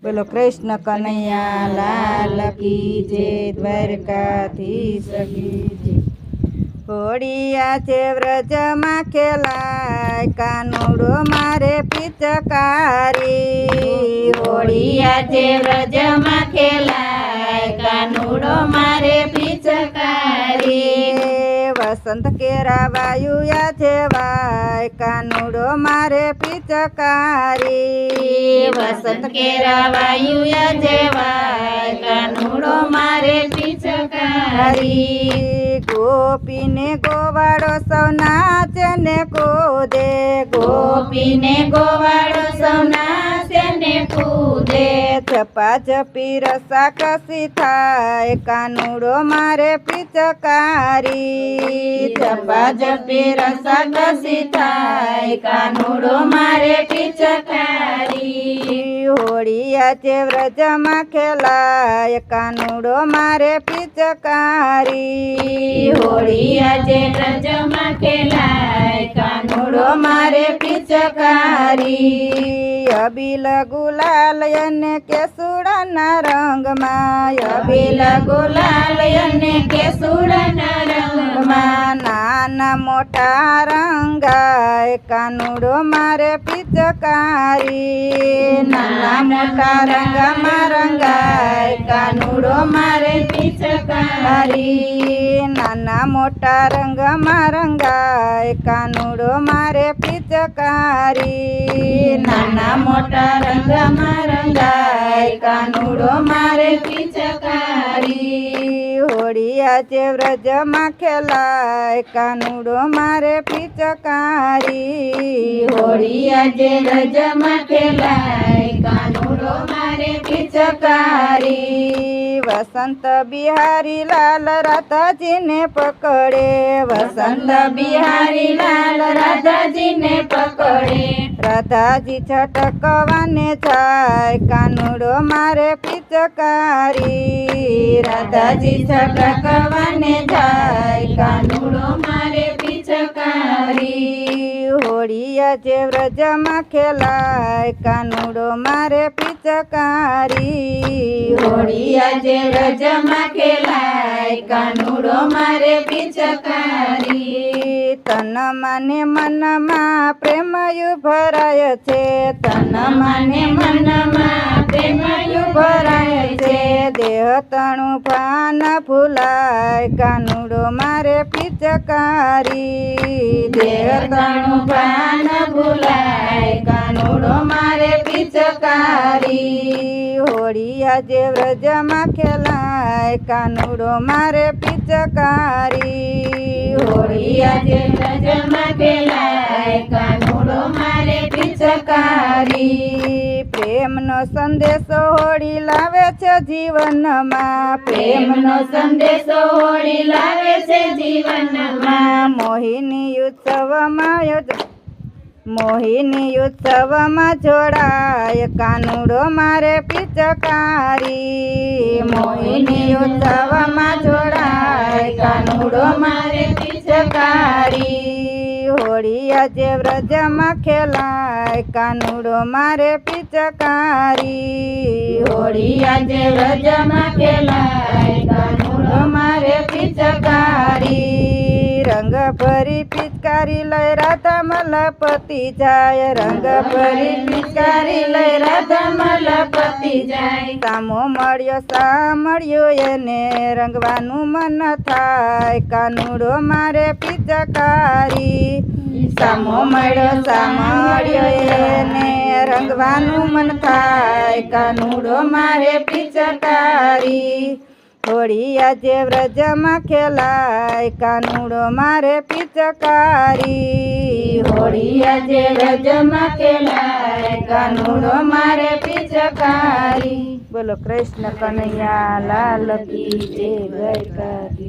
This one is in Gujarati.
બોલો કૃષ્ણ કનૈયા લાલ કી જય, દ્વારકાધીશ કી જય। હોડિયા છે વ્રજમાં ખેલાય, કાનુડો મારે પિચકારી। હોડિયા છે વ્રજમાં ખેલાય, કાનુડો મારે પિચકારી। વસંત કેરા વાયુયા છે વાય, કાનુડો મારે પિચકારી। વસંત કેરા વાયુયા જેવાય, કાનુડો મારે પિચકારી। ગોપીને ગોવાળો સૌ નાચે ને કૂદે, ગોપીને ગોવાળો સૌ નાચે ને કૂદે। ઝપા ઝપી રસા કસી થાય, કાનુડો મારે પિચકારી। ઝપા ઝપી રસા કસી થાય, કાનુડો મારે પિચકારી। હોડિયા છે વ્રજમાં ખેલાય, કાનુડો મારે પિચકારી। હોડિયા જે વ્રજમાં ખેલાય, કાનુડો મારે પિચકારી। અબીલ ગુલાલ અને કેસુડાના રંગમાં, અબીલ ગુલાલ અને કેસુડાના રંગમાં, નાના મોટા રંગાય, કાનુડો મારે પિચકારી। નાના મોટા રંગમાં રંગાય, કાનુડો મારે પિચકારી। નાના મોટા રંગમાં રંગાય, કાનુડો મારે પિચકારી। નાના મોટા રંગમાં રંગાય, કાનુડો મારે પિચકારી। હોડિયા છે વ્રજમાં ખેલાય, કાનુડો મારે પિચકારી। હોડિયા જે વ્રજમાં ખેલાય, કાનુડો મારે પિચકારી। વસંત બિહારી લાલ રાધાજીને પકડે, વસંત બિહારી લાલ રાધાજીને પકડે। રાધાજી છટકવાને જાય, કાનુડો મારે પિચકારી। રાધાજી છટકવાને જાય, કાનુડો મારે પિચકારી। હોડિયા જે વ્રજમાં ખેલાય, કાનુડો મારે પિચકારી। હોડિયા જે વ્રજમાં ખેલાય, કાનુડો મારે પિચકારી। તન મને મનમાં પ્રેમયુ ભરાય છે, તન મને મનમાં પ્રેમયુ ભરાય છે। દેહ તણું ભાન ભૂલાય, કાનુડો મારે પિચકારી। દેહ તણું ભાન ભૂલાય, કાનુડો મારે પિચકારી। હોડિયા જે વ્રજમાં ખેલાય, કાનુડો મારે પિચકારી। હોડિયા જે વ્રજમાં ખેલાય, કાનુડો મારે પિચકારી। પ્રેમનો સંદેશો હોડી લાવે છે જીવનમાં, પ્રેમનો સંદેશો હોડી લાવે છે જીવનમાં। મોહિની ઉત્સવમાં જોડાય, કાનુડો મારે પિચકારી। મોહિની ઉત્સવમાં જોડાય, કાનુડો મારે પિચકારી। હોડિયા જે વ્રજમાં ખેલાય, કાનુડો મારે પિચકારી। હોડિયા જે વ્રજમાં ખેલાય, કાનુડો મારે પિચકારી। રંગ ભરી પિચકારી લઈ રાધા મલપતિ જાય, રંગ ભરી પિચકારી લઈ રાધા મલપતિ જાય। સામો મળ્યો એને રંગવાનું મન થાય, કાનુડો મારે પિચકારી। સામો મળ્યો એને રંગવાનું મન થાય, કાનુડો મારે પિચકારી। હોડિયા જે વ્રજમાં ખેલાય, કાનુડો મારે પિચકારી। હોડિયા જે વ્રજમાં ખેલાય, કાનુડો મારે પિચકારી। બોલો કૃષ્ણ કનૈયા લાલ કી જય, દ્વારકાધીશ।